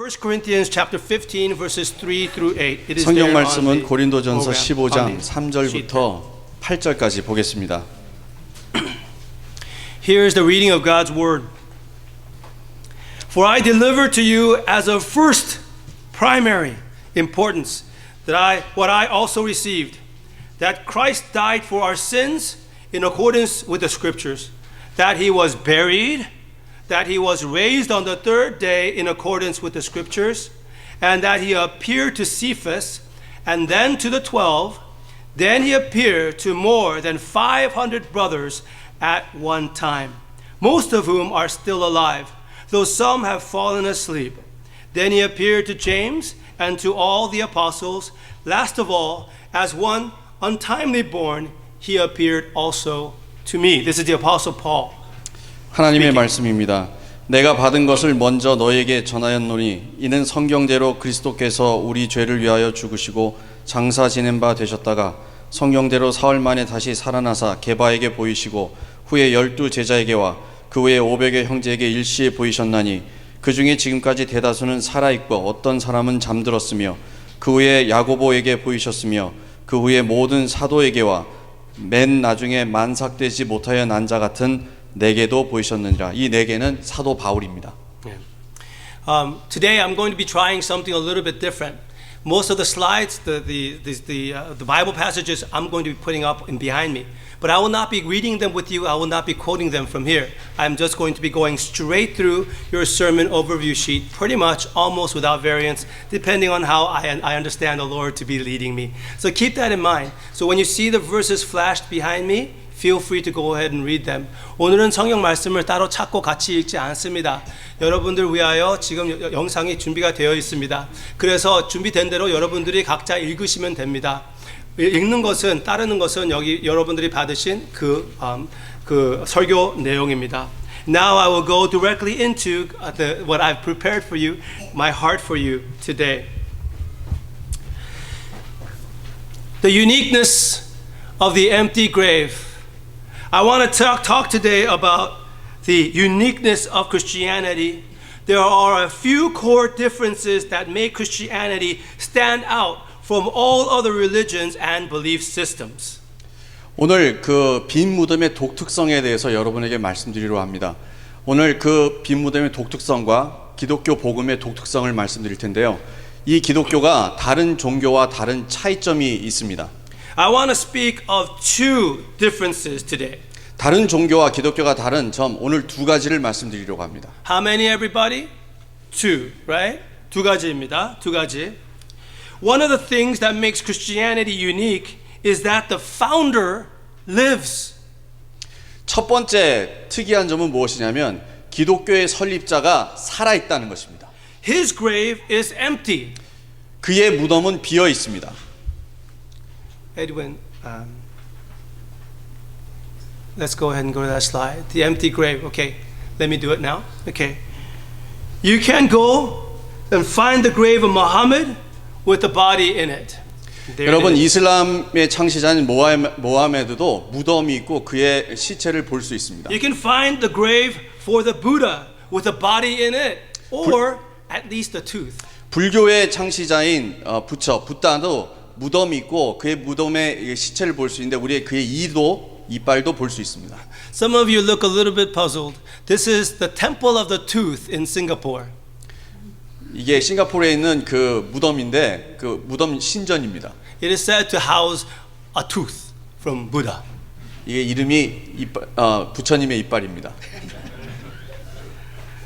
1 Corinthians chapter 15 verses 3 through 8. It is 성경 there on 말씀은 the 고린도전서 program, 15장 on the sheet there. 3절부터 8절까지 보겠습니다. Here is the reading of God's word. For I delivered to you as of first primary importance what I also received, that Christ died for our sins in accordance with the scriptures, that he was buried, that he was raised on the third day in accordance with the scriptures, and that he appeared to Cephas, and then to the 12. Then he appeared to more than 500 brothers at one time, most of whom are still alive, though some have fallen asleep. Then he appeared to James and to all the apostles. Last of all, as one untimely born, he appeared also to me. This is the apostle Paul. 하나님의 말씀입니다. 내가 받은 것을 먼저 너에게 전하였노니 이는 성경대로 그리스도께서 우리 죄를 위하여 죽으시고 장사 지낸 바 되셨다가 성경대로 사흘 만에 다시 살아나사 게바에게 보이시고 후에 12 제자에게와 그 후에 500의 형제에게 일시에 보이셨나니 그 중에 지금까지 대다수는 살아있고 어떤 사람은 잠들었으며 그 후에 야고보에게 보이셨으며 그 후에 모든 사도에게와 맨 나중에 만삭되지 못하여 난 자 같은 내게도 보이셨느니라. 이 내게는 사도 바울입니다. Today I'm going to be trying something a little bit different. Most of the slides, the Bible passages I'm going to be putting up and behind me. But I will not be reading them with you. I will not be quoting them from here. I'm just going to be going straight through your sermon overview sheet, pretty much almost without variance, depending on how I understand the Lord to be leading me. So keep that in mind. So when you see the verses flashed behind me, feel free to go ahead and read them. 오늘은 성경 말씀을 따로 찾고 같이 읽지 않습니다. 여러분들 위하여 지금 영상이 준비가 되어 있습니다. 그래서 준비된 대로 여러분들이 각자 읽으시면 됩니다. 읽는 것은 따르는 것은 여기 여러분들이 받으신 그 설교 내용입니다. Now I will go directly into what I've prepared for you, my heart for you today. The uniqueness of the empty grave. I want to talk today about the uniqueness of Christianity. There are a few core differences that make Christianity stand out from all other religions and belief systems. 오늘 그 빈 무덤의 독특성에 대해서 여러분에게 말씀드리려 합니다. 오늘 그 빈 무덤의 독특성과 기독교 복음의 독특성을 말씀드릴 텐데요. 이 기독교가 다른 종교와 다른 차이점이 있습니다. I want to speak of two differences today. 다른 종교와 기독교가 다른 점 오늘 두 가지를 말씀드리려고 합니다. How many everybody? Two, right? 두 가지입니다. 두 가지. One of the things that makes Christianity unique is that the founder lives. 첫 번째 특이한 점은 무엇이냐면 기독교의 설립자가 살아 있다는 것입니다. His grave is empty. 그의 무덤은 비어 있습니다. Edwin, let's go ahead and go to that slide. The empty grave. Okay, let me do it now. Okay. You can go and find the grave of Muhammad with the body in it. 여러분 이슬람의 창시자인 모하메드도 무덤이 있고 그의 시체를 볼 수 있습니다. You can find the grave for the Buddha with a body in it, or at least a tooth. 불교의 창시자인 부다도 무덤이 있고 그의 무덤의 시체를 볼 수 있는데 우리의 그의 이빨도 볼 수 있습니다. Some of you look a little bit puzzled. This is the Temple of the Tooth in Singapore. 이게 싱가포르에 있는 그 무덤인데 그 무덤 신전입니다. It is said to house a tooth from Buddha. 이게 이름이 부처님의 이빨입니다.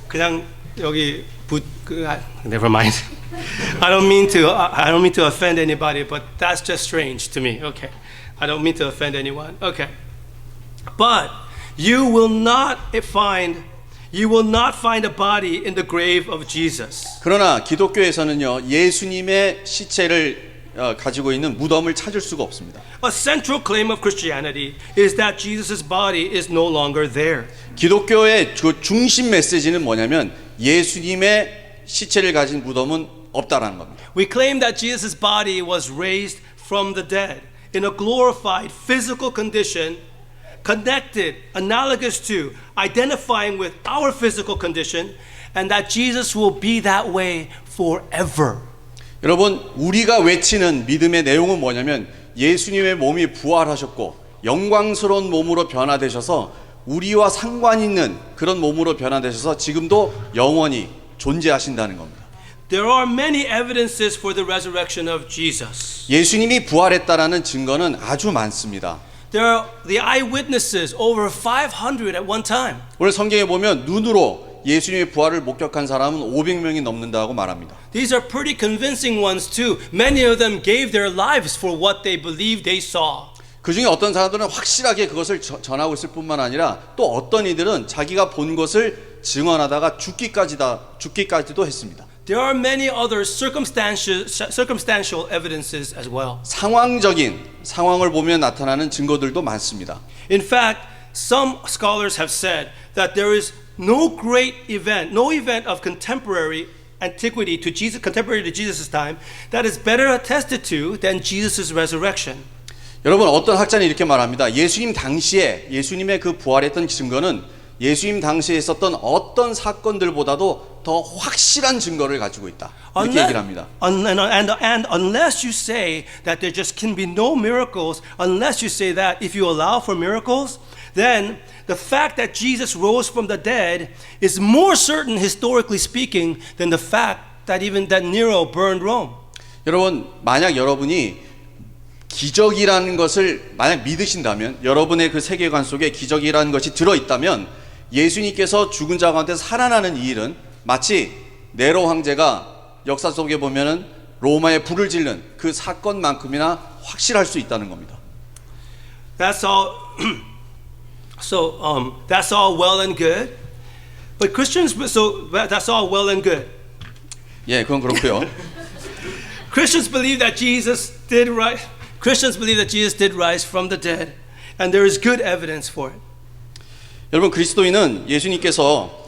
그냥 여기 never mind. I don't mean to offend anybody, but that's just strange to me. Okay. I don't mean to offend anyone. Okay. But you will not find a body in the grave of Jesus. 그러나 기독교에서는요 예수님의 시체를 가지고 있는 무덤을 찾을 수가 없습니다. A central claim of Christianity is that Jesus' body is no longer there. 기독교의 그 중심 메시지는 뭐냐면 예수님의 시체를 가진 무덤은 없다라는 겁니다. We claim that Jesus' body was raised from the dead in a glorified physical condition, connected, analogous to, identifying with our physical condition, and that Jesus will be that way forever. 여러분, 우리가 외치는 믿음의 내용은 뭐냐면 예수님의 몸이 부활하셨고 영광스러운 몸으로 변화되셔서 우리와 상관 있는 그런 몸으로 변화되셔서 지금도 영원히 존재하신다는 겁니다. There are many evidences for the resurrection of Jesus. 예수님이 부활했다라는 증거는 아주 많습니다. There are the eyewitnesses, over 500 at one time. 오늘 성경에 보면 눈으로 예수님의 부활을 목격한 사람은 500명이 넘는다고 말합니다. These are pretty convincing ones too. Many of them gave their lives for what they believed they saw. 그 중에 어떤 사람들은 확실하게 그것을 전하고 있을 뿐만 아니라 또 어떤 이들은 자기가 본 것을 증언하다가 죽기까지도 했습니다. There are many other circumstantial evidences as well. 상황적인 상황을 보면 나타나는 증거들도 많습니다. In fact, some scholars have said that there is no event of contemporary antiquity to Jesus, contemporary to Jesus' time, that is better attested to than Jesus' resurrection. 여러분, 어떤 학자는 이렇게 말합니다. 예수님 당시에 예수님의 그 부활했던 증거는 예수님 당시에 있었던 어떤 사건들보다도 더 확실한 증거를 가지고 있다. 이렇게 얘기를 합니다. And unless you say that there just can be no miracles, unless you say that if you allow for miracles, then the fact that Jesus rose from the dead is more certain, historically speaking, than the fact that even that Nero burned Rome. 여러분, 만약 여러분이 기적이라는 것을 만약 믿으신다면, 여러분의 그 세계관 속에 기적이라는 것이 들어있다면 예수님께서 죽은 자 가운데 살아나는 이 일은 마치 네로 황제가 역사 속에 보면은 로마에 불을 지른 그 사건만큼이나 확실할 수 있다는 겁니다. That's all. That's all well and good. But Christians, that's all well and good. 예, 그건 그렇고요. Christians believe that Jesus did rise from the dead, and there is good evidence for it. 여러분, 그리스도인은 예수님께서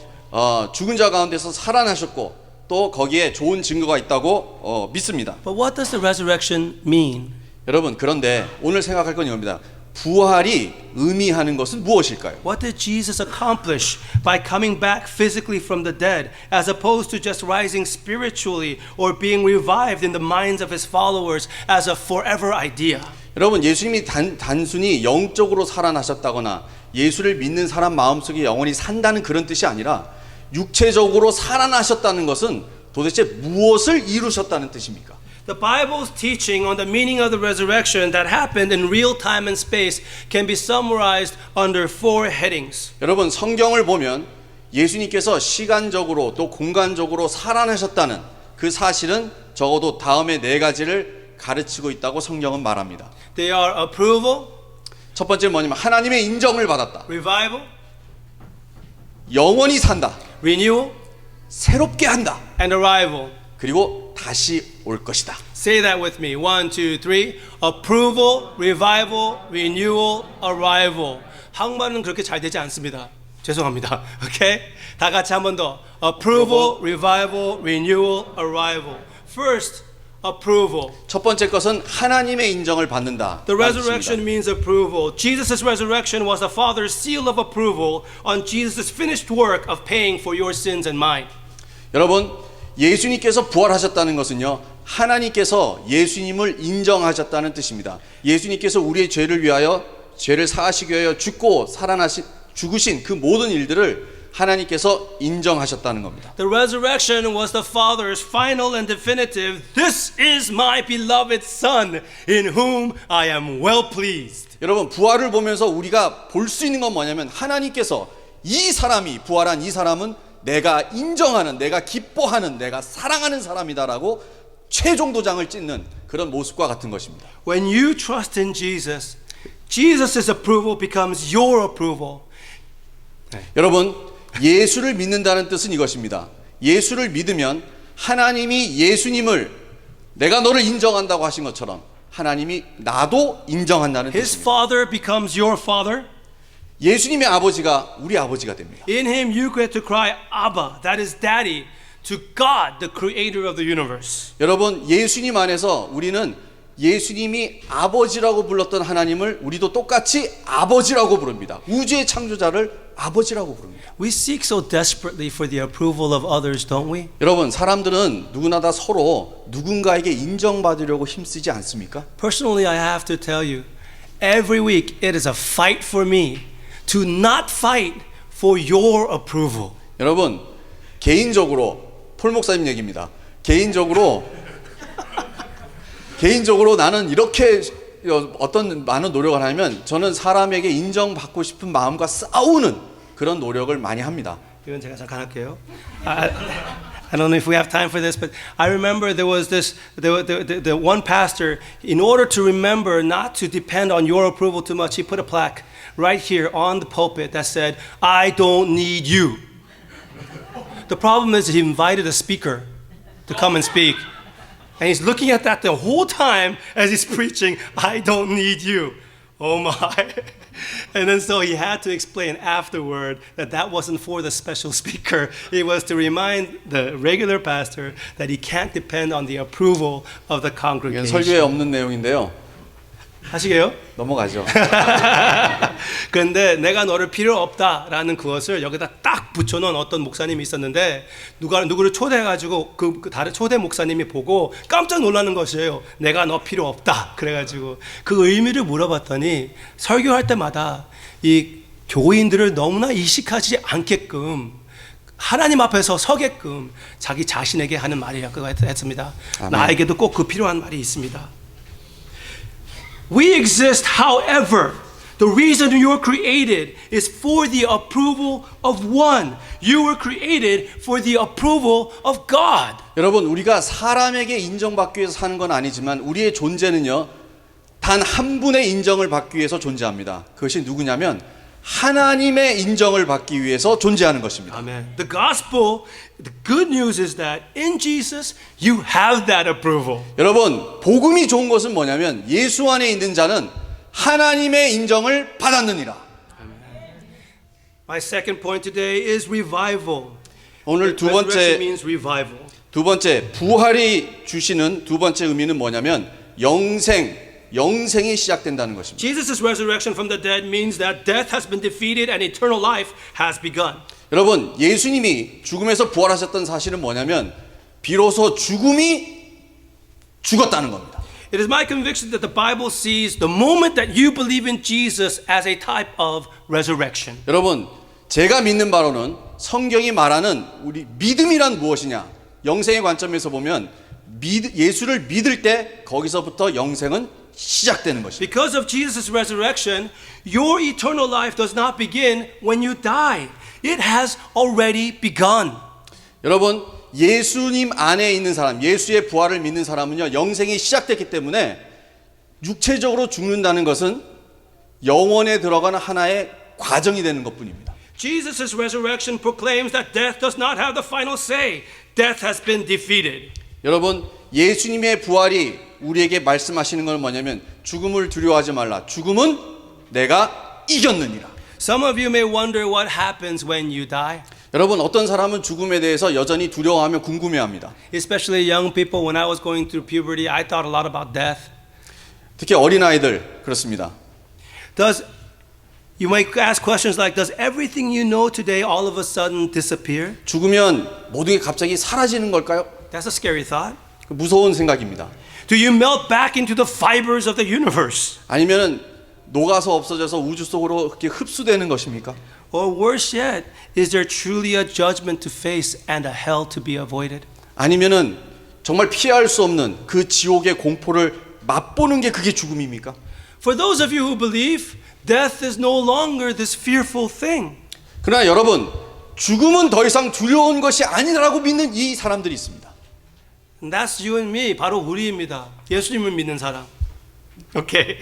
죽은 자 가운데서 살아나셨고 또 거기에 좋은 증거가 있다고 믿습니다. But what does the resurrection mean? 여러분, 그런데 오늘 생각할 건 이겁니다. 부활이 의미하는 것은 무엇일까요? What did Jesus accomplish by coming back physically from the dead, as opposed to just rising spiritually or being revived in the minds of his followers as a forever idea? 여러분, 예수님이 단순히 영적으로 살아나셨다거나 예수를 믿는 사람 마음속에 영원히 산다는 그런 뜻이 아니라 육체적으로 살아나셨다는 것은 도대체 무엇을 이루셨다는 뜻입니까? The Bible's teaching on the meaning of the resurrection that happened in real time and space can be summarized under 4 headings. 여러분, 성경을 보면 예수님께서 시간적으로 또 공간적으로 살아나셨다는 그 사실은 적어도 다음의 4가지를 가르치고 있다고 성경은 말합니다. They are approval, 첫 번째는 뭐냐면 하나님의 인정을 받았다. revival, 영원히 산다. renewal, 새롭게 한다. and arrival. 그리고 다시 올 것이다. Say that with me. 1, 2, 3. Approval, revival, renewal, arrival. 한국말은 그렇게 잘 되지 않습니다. 죄송합니다. Okay? 다 같이 한 번 더. Approval, revival, renewal, arrival. First, approval. 첫 번째 것은 하나님의 인정을 받는다. The resurrection means approval. Jesus' resurrection was the Father's seal of approval on Jesus' finished work of paying for your sins and mine. 여러분, 예수님께서 부활하셨다는 것은요, 하나님께서 예수님을 인정하셨다는 뜻입니다. 예수님께서 우리의 죄를 위하여, 죄를 사하시기 위하여 죽으신 그 모든 일들을 하나님께서 인정하셨다는 겁니다. The resurrection was the Father's final and definitive, "This is my beloved Son, in whom I am well pleased." 여러분, 부활을 보면서 우리가 볼 수 있는 건 뭐냐면 하나님께서 이 사람이, 부활한 이 사람은 내가 인정하는, 내가 기뻐하는, 내가 사랑하는 사람이다라고 최종 도장을 찍는 그런 모습과 같은 것입니다. When you trust in Jesus, Jesus' approval becomes your approval. 여러분, 예수를 믿는다는 뜻은 이것입니다. 예수를 믿으면 하나님이 예수님을 내가 너를 인정한다고 하신 것처럼 하나님이 나도 인정한다는 His 뜻입니다. Father becomes your Father. 예수님의 아버지가 우리 아버지가 됩니다. In Him you get to cry, Abba, that is Daddy, to God, the Creator of the universe. 여러분, 예수님 안에서 우리는 예수님이 아버지라고 불렀던 하나님을 우리도 똑같이 아버지라고 부릅니다. 우주의 창조자를 아버지라고 부릅니다. We seek so desperately for the approval of others, don't we? 여러분, 사람들은 누구나 다 서로 누군가에게 인정받으려고 힘쓰지 않습니까? Personally, I have to tell you, every week it is a fight for me to not fight for your approval. 여러분, 개인적으로 폴 목사님 얘기입니다. 개인적으로 나는 이렇게 어떤 많은 노력을 하면 저는 사람에게 인정받고 싶은 마음과 싸우는 그런 노력을 많이 합니다. 이건 제가 잠깐 할게요. I don't know if we have time for this, but I remember there was the one pastor, in order to remember not to depend on your approval too much, he put a plaque right here on the pulpit that said, I don't need you. The problem is he invited a speaker to come and speak. And he's looking at that the whole time as he's preaching, I don't need you. Oh my. And then so he had to explain afterward that that wasn't for the special speaker. It was to remind the regular pastor that he can't depend on the approval of the 이건 congregation. 설교에 없는 내용인데요. 하시게요? 넘어가죠. 그런데 내가 너를 필요 없다라는 그것을 여기다 딱 붙여놓은 어떤 목사님이 있었는데 누구를 초대해가지고 그 다른 초대 목사님이 보고 깜짝 놀라는 것이에요. 내가 너 필요 없다. 그래가지고 그 의미를 물어봤더니 설교할 때마다 이 교인들을 너무나 이식하지 않게끔 하나님 앞에서 서게끔 자기 자신에게 하는 말이라고 했습니다. 아멘. 나에게도 꼭 그 필요한 말이 있습니다. We exist, however, the reason you were created is for the approval of one. You were created for the approval of God. 여러분, 우리가 사람에게 인정받기 위해서 사는 건 아니지만 우리의 존재는요, 단 한 분의 인정을 받기 위해서 존재합니다. 그것이 누구냐면 하나님의 인정을 받기 위해서 존재하는 것입니다. Amen. The gospel, the good news is that in Jesus you have that approval. 여러분, 복음이 좋은 것은 뭐냐면 예수 안에 있는 자는 하나님의 인정을 받았느니라. My second point today is revival. 오늘 Resurrection means revival. 두 번째 부활이 주시는 두 번째 의미는 뭐냐면 영생이 시작된다는 것입니다. Jesus' resurrection from the dead means that death has been defeated and eternal life has begun. 여러분, 예수님이 죽음에서 부활하셨던 사실은 뭐냐면 비로소 죽음이 죽었다는 겁니다. It is my conviction that the Bible sees the moment that you believe in Jesus as a type of resurrection. 여러분, 제가 믿는 바로는 성경이 말하는 우리 믿음이란 무엇이냐? 영생의 관점에서 보면 예수를 믿을 때 거기서부터 영생은 시작되는 것입니다. Because of Jesus' resurrection, your eternal life does not begin when you die. It has already begun. 여러분, 예수님 안에 있는 사람, 예수의 부활을 믿는 사람은요, 영생이 시작됐기 때문에 육체적으로 죽는다는 것은 영원에 들어가는 하나의 과정이 되는 것뿐입니다. Jesus' resurrection proclaims that death does not have the final say. Death has been defeated. 여러분, 예수님의 부활이 우리에게 말씀하시는 건 뭐냐면 죽음을 두려워하지 말라. 죽음은 내가 이겼느니라. Some of you may wonder what happens when you die. 여러분, 어떤 사람은 죽음에 대해서 여전히 두려워하며 궁금해합니다. Especially young people, when I was going through puberty, I thought a lot about death. 특히 어린아이들 그렇습니다. You might ask questions like, does everything you know today all of a sudden disappear? 죽으면 모든 게 갑자기 사라지는 걸까요? That's a scary thought. 무서운 생각입니다. Do you melt back into the fibers of the universe? 아니면은 녹아서 없어져서 우주 속으로 그렇게 흡수되는 것입니까? Or worse yet, is there truly a judgment to face and a hell to be avoided? 아니면은 정말 피할 수 없는 그 지옥의 공포를 맛보는 게 그게 죽음입니까? For those of you who believe, death is no longer this fearful thing. 그러나 여러분, 죽음은 더 이상 두려운 것이 아니라고 믿는 이 사람들이 있습니다. And that's you and me. 바로 우리입니다. 예수님을 믿는 사람. Okay.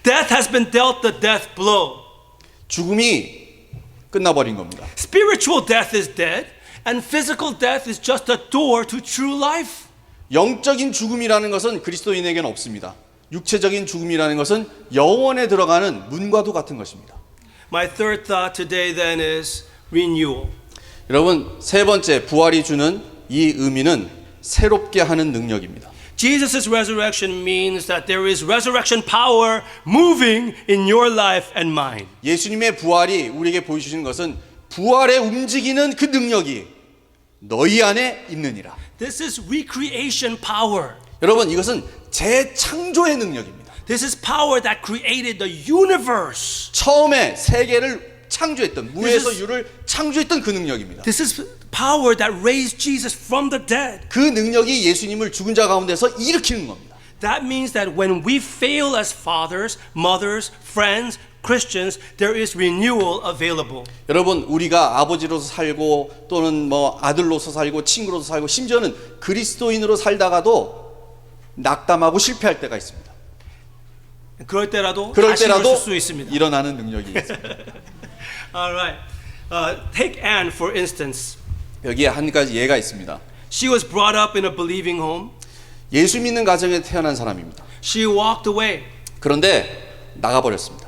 Death has been dealt the death blow. 죽음이 끝나버린 겁니다. Spiritual death is dead, and physical death is just a door to true life. 영적인 죽음이라는 것은 그리스도인에게는 없습니다. 육체적인 죽음이라는 것은 영원에 들어가는 문과도 같은 것입니다. My third thought today then is renewal. 여러분, 세 번째 부활이 주는 이 의미는 새롭게 하는 능력입니다. Jesus' resurrection means that there is resurrection power moving in your life and mine. 예수님의 부활이 우리에게 보여주시는 것은 부활에 움직이는 그 능력이 너희 안에 있느니라. This is recreation power. 여러분, 이것은 재창조의 능력입니다. This is power that created the universe. 처음에 세계를 창조했던, 무에서 This is- 유를 창조했던 그 능력입니다. This is power that raised Jesus from the dead. 그 능력이 예수님을 죽은 자 가운데서 일으키는 겁니다. That means that when we fail as fathers, mothers, friends, Christians, there is renewal available. 여러분, 우리가 아버지로서 살고 또는 뭐 아들로서 살고 친구로서 살고 심지어는 그리스도인으로 살다가도 낙담하고 실패할 때가 있습니다. 그럴 때라도 그럴 다시 때라도 일어설 수 있습니다. 일어나는 능력이 있습니다. All right. Take Anne for instance. 여기에 한 가지 예가 있습니다. She was brought up in a believing home. 예수 믿는 가정에 태어난 사람입니다. She walked away. 그런데 나가버렸습니다.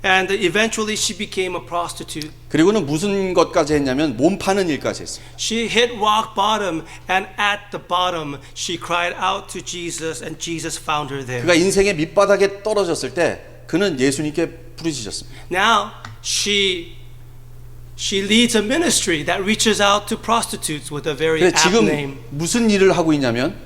And eventually she became a prostitute. 그리고는 무슨 것까지 했냐면 몸 파는 일까지 했습니다. She hit rock bottom, and at the bottom, she cried out to Jesus, and Jesus found her there. 그가 인생의 밑바닥에 떨어졌을 때 그는 예수님께 부르짖었습니다. Now she leads a ministry that reaches out to prostitutes with a very 그래, apt name. 지금 무슨 일을 하고 있냐면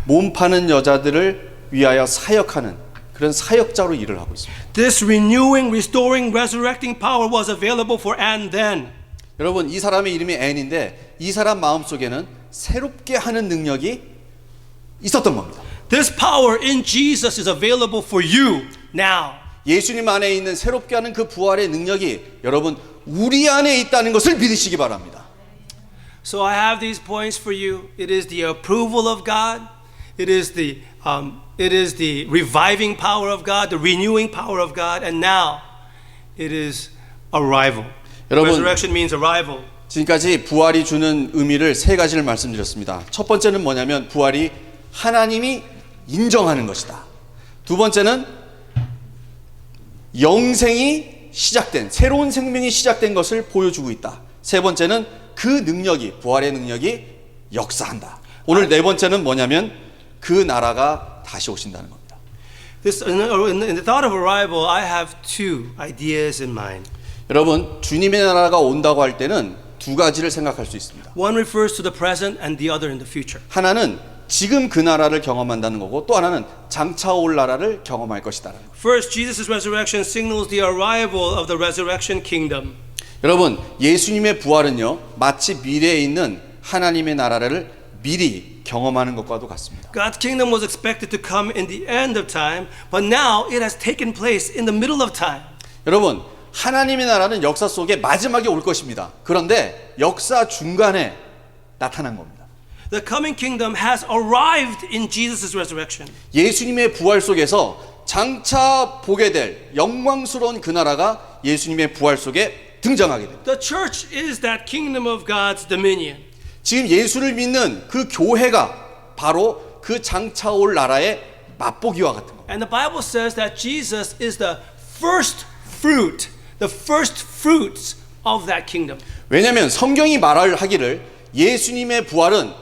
몸 파는 여자들을 위하여 사역하는 그런 사역자로 일을 하고 있습니다. This renewing, restoring, resurrecting power was available for Anne then. 여러분, 이 사람의 이름이 앤인데 이 사람 마음속에는 새롭게 하는 능력이 있었던 겁니다. This power in Jesus is available for you now. 예수님 안에 있는 새롭게 하는 그 부활의 능력이 여러분 우리 안에 있다는 것을 믿으시기 바랍니다. So I have these points for you. It is the approval of God. It is the reviving power of God, the renewing power of God, and now it is arrival. 여러분, Resurrection means arrival. 지금까지 부활이 주는 의미를 세 가지를 말씀드렸습니다. 첫 번째는 뭐냐면 부활이 하나님이 인정하는 것이다. 두 번째는 영생이 시작된, 새로운 생명이 시작된 것을 보여주고 있다. 세 번째는 그 능력이, 부활의 능력이 역사한다. 오늘 네 번째는 뭐냐면 그 나라가 다시 오신다는 겁니다. In the thought of arrival, I have two ideas in mind. 여러분, 주님의 나라가 온다고 할 때는 두 가지를 생각할 수 있습니다. One refers to the present and the other in the future. 하나는 지금 그 나라를 경험한다는 거고 또 하나는 장차 올 나라를 경험할 것이다라는 거. First, Jesus' resurrection signals the arrival of the resurrection kingdom. 여러분, 예수님의 부활은요 마치 미래에 있는 하나님의 나라를 미리 경험하는 것과도 같습니다. God's kingdom was expected to come in the end of time, but now it has taken place in the middle of time. 여러분, 하나님의 나라는 역사 속에 마지막에 올 것입니다. 그런데 역사 중간에 나타난 겁니다. The coming kingdom has arrived in Jesus' resurrection. 예수님의 부활 속에서 장차 보게 될 영광스러운 그 나라가 예수님의 부활 속에 등장하게 됩니다. The church is that kingdom of God's dominion. 지금 예수를 믿는 그 교회가 바로 그 장차 올 나라의 맛보기와 같은 겁니다. And the Bible says that Jesus is the first fruit, the first fruits of that kingdom. 왜냐하면 성경이 말하기를 예수님의 부활은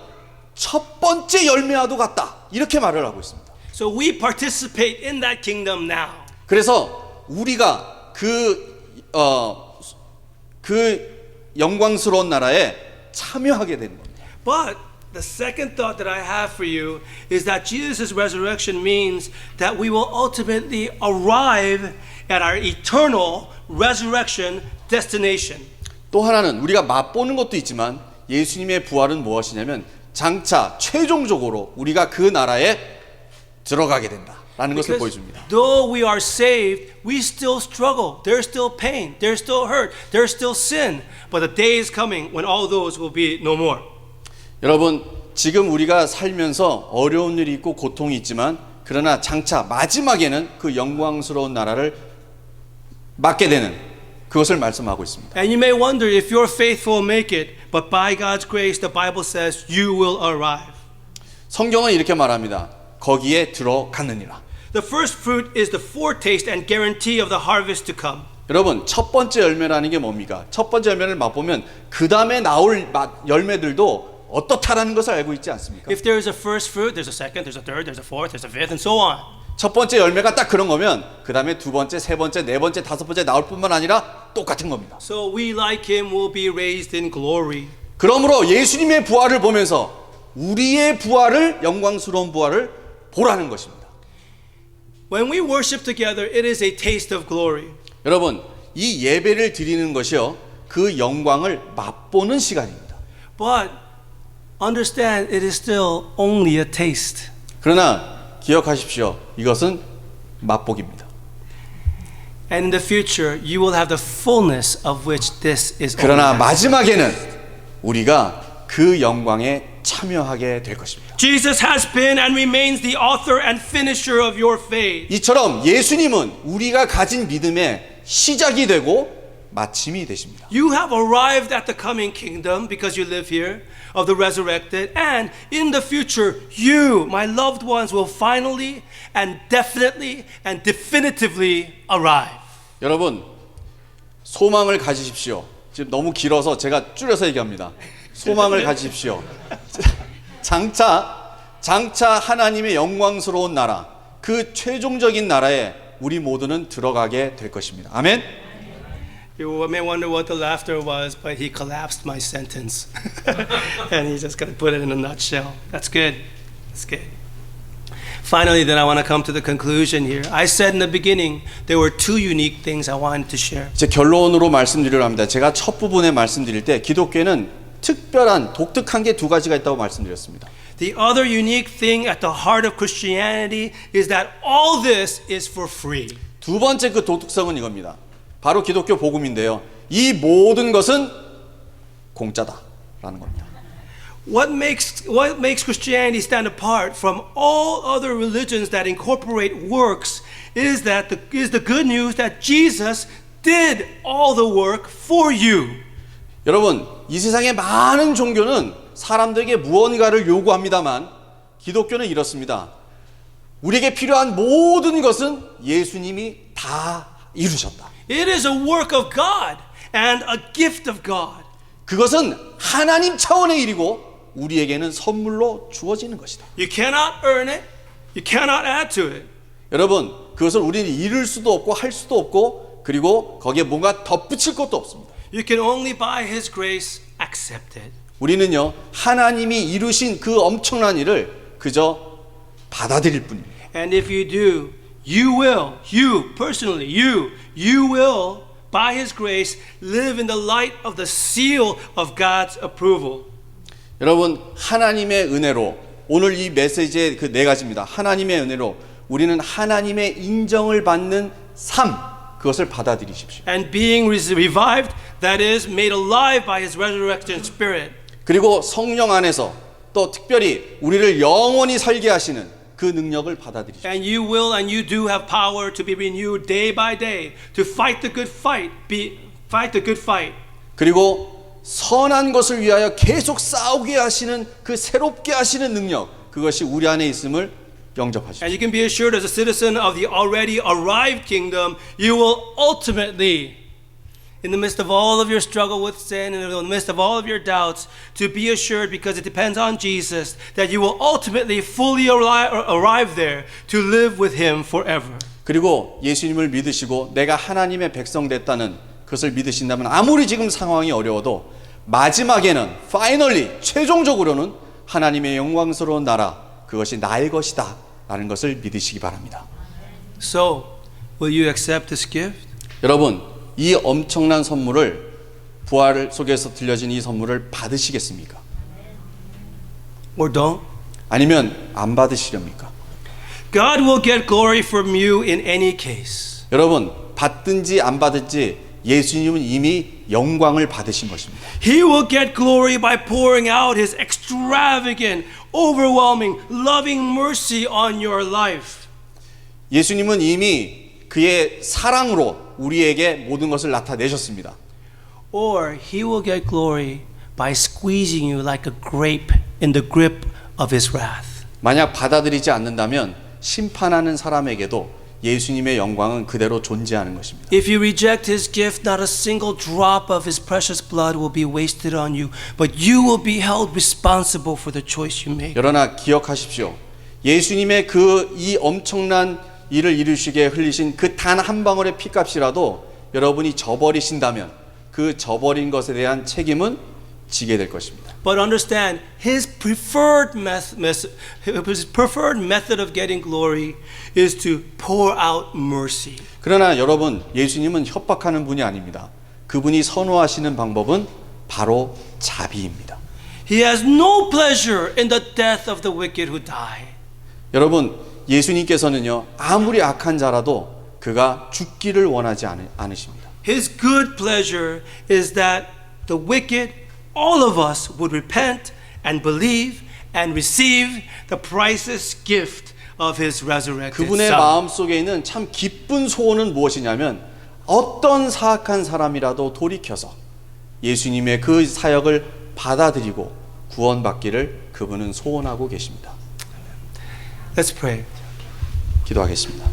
첫 번째 열매와도 같다 이렇게 말을 하고 있습니다. So we participate in that kingdom now. 그래서 우리가 그 영광스러운 나라에 참여하게 되는 겁니다. But the second thought that I have for you is that Jesus' resurrection means that we will ultimately arrive at our eternal resurrection destination. 또 하나는 우리가 맛보는 것도 있지만 예수님의 부활은 무엇이냐면 장차 최종적으로 우리가 그 나라에 들어가게 된다라는 것을 보여줍니다. Though we are saved, we still struggle. There's still pain. There's still hurt. There's still sin. But the day is coming when all those will be no more. 여러분, 지금 우리가 살면서 어려운 일이 있고 고통이 있지만 그러나 장차 마지막에는 그 영광스러운 나라를 맞게 되는 그것을 말씀하고 있습니다. And you may wonder if you're faithful, make it. But by God's grace, the Bible says you will arrive. 성경은 이렇게 말합니다. 거기에 들어갔느니라. The first fruit is the foretaste and guarantee of the harvest to come. 여러분, 첫 번째 열매라는 게 뭡니까? 첫 번째 열매를 맛보면 그 다음에 나올 열매들도 어떻다라는 것을 알고 있지 않습니까? If there is a first fruit, there's a second, there's a third, there's a fourth, there's a fifth, and so on. 첫 번째 열매가 딱 그런 거면 그 다음에 두 번째, 세 번째, 네 번째, 다섯 번째 나올 뿐만 아니라 똑같은 겁니다. So we, like him, will be raised in glory. 그러므로 예수님의 부활을 보면서 우리의 부활을, 영광스러운 부활을 보라는 것입니다. When we worship together, it is a taste of glory. 여러분, 이 예배를 드리는 것이요, 그 영광을 맛보는 시간입니다. But understand, it is still only a taste. 그러나 기억하십시오. 이것은 맛보기입니다. And in the future, you will have the fullness of which this is. 그러나 마지막에는 우리가 그 영광에 참여하게 될 것입니다. Jesus has been and remains the author and finisher of your faith. 이처럼 예수님은 우리가 가진 믿음의 시작이 되고 마침이 되십니다. You have arrived at the coming kingdom because you live here of the resurrected, and in the future, you, my loved ones, will finally and definitely and definitively arrive. 여러분, 소망을 가지십시오. 지금 너무 길어서 제가 줄여서 얘기합니다. 소망을 가지십시오. 장차 하나님의 영광스러운 나라, 그 최종적인 나라에 우리 모두는 들어가게 될 것입니다. 아멘. You may wonder what the laughter was, but he collapsed my sentence. And he just going to put it in a nutshell. That's good. That's good. Finally, then I want to come to the conclusion here. I said in the beginning, there were two unique things I wanted to share. 제 결론으로 말씀드리려 합니다. 제가 첫 부분에 말씀드릴 때 기독교에는 특별한, 독특한 게 두 가지가 있다고 말씀드렸습니다. The other unique thing at the heart of Christianity is that all this is for free. 두 번째 그 독특성은 이겁니다. 바로 기독교 복음인데요. 이 모든 것은 공짜다라는 겁니다. What makes Christianity stand apart from all other religions that incorporate works is the good news that Jesus did all the work for you. 여러분, 이 세상의 많은 종교는 사람들에게 무언가를 요구합니다만 기독교는 이렇습니다. 우리에게 필요한 모든 것은 예수님이 다 이루셨다. It is a work of God and a gift of God. 그것은 하나님 차원의 일이고 우리에게는 선물로 주어지는 것이다. You cannot earn it. You cannot add to it. 여러분, 그것을 우리는 이룰 수도 없고 할 수도 없고 그리고 거기에 뭔가 덧붙일 것도 없습니다. You can only by His grace accept it. 우리는요, 하나님이 이루신 그 엄청난 일을 그저 받아들일 뿐입니다. And if you do, you personally, you will, by His grace, live in the light of the seal of God's approval. 여러분, 하나님의 은혜로, 오늘 이 메시지의 그 네 가지입니다. 하나님의 은혜로 우리는 하나님의 인정을 받는 삶, 그것을 받아들이십시오. And being revived, that is, made alive by His resurrection spirit. 그리고 성령 안에서 또 특별히 우리를 영원히 살게 하시는 그 능력을 받아들이십시오. And you will and you do have power to be renewed day by day, to fight the good fight, fight the good fight. 그리고 선한 것을 위하여 계속 싸우게 하시는 그 새롭게 하시는 능력, 그것이 우리 안에 있음을 영접하십시오. And you can be assured as a citizen of the already arrived kingdom, you will ultimately, in the midst of all of your struggle with sin and in the midst of all of your doubts, to be assured, because it depends on Jesus, that you will ultimately fully arrive there to live with Him forever. 그리고 예수님을 믿으시고 내가 하나님의 백성 됐다는 그것을 믿으신다면 아무리 지금 상황이 어려워도 마지막에는 finally 최종적으로는 하나님의 영광스러운 나라, 그것이 나의 것이다 라는 것을 믿으시기 바랍니다. So, will you accept this gift? 여러분, 이 엄청난 선물을, 부활 속에서 들려진 이 선물을 받으시겠습니까? Or don't? 아니면 안 받으시렵니까? God will get glory from you in any case. 여러분, 받든지 안 받든지 예수님은 이미 영광을 받으신 것입니다. He will get glory by pouring out His extravagant, overwhelming, loving mercy on your life. 예수님은 이미 그의 사랑으로 우리에게 모든 것을 나타내셨습니다. Or He will get glory by squeezing you like a grape in the grip of His wrath. 만약 받아들이지 않는다면 심판하는 사람에게도 예수님의 영광은 그대로 존재하는 것입니다. If you reject his gift, not a single drop of his precious blood will be wasted on you, but you will be held responsible for the choice you make. 그러나 기억하십시오. 예수님의 이 엄청난 일을 이루시기에 흘리신 그 단 한 방울의 피값이라도 여러분이 저버리신다면 그 저버린 것에 대한 책임은 지게 될 것입니다. But understand, his preferred method of getting glory is to pour out mercy. 그러나 여러분, 예수님은 협박하는 분이 아닙니다. 그분이 선호하시는 방법은 바로 자비입니다. He has no pleasure in the death of the wicked who die. 여러분, 예수님께서는요, 아무리 악한 자라도 그가 죽기를 원하지 않으십니다. His good pleasure is that the wicked, all of us, would repent and believe and receive the priceless gift of his resurrected 그분의 Son. 마음 속에 있는 참 기쁜 소원은 무엇이냐면 어떤 사악한 사람이라도 돌이켜서 예수님의 그 사역을 받아들이고 구원받기를 그분은 소원하고 계십니다. Let's pray. 기도하겠습니다.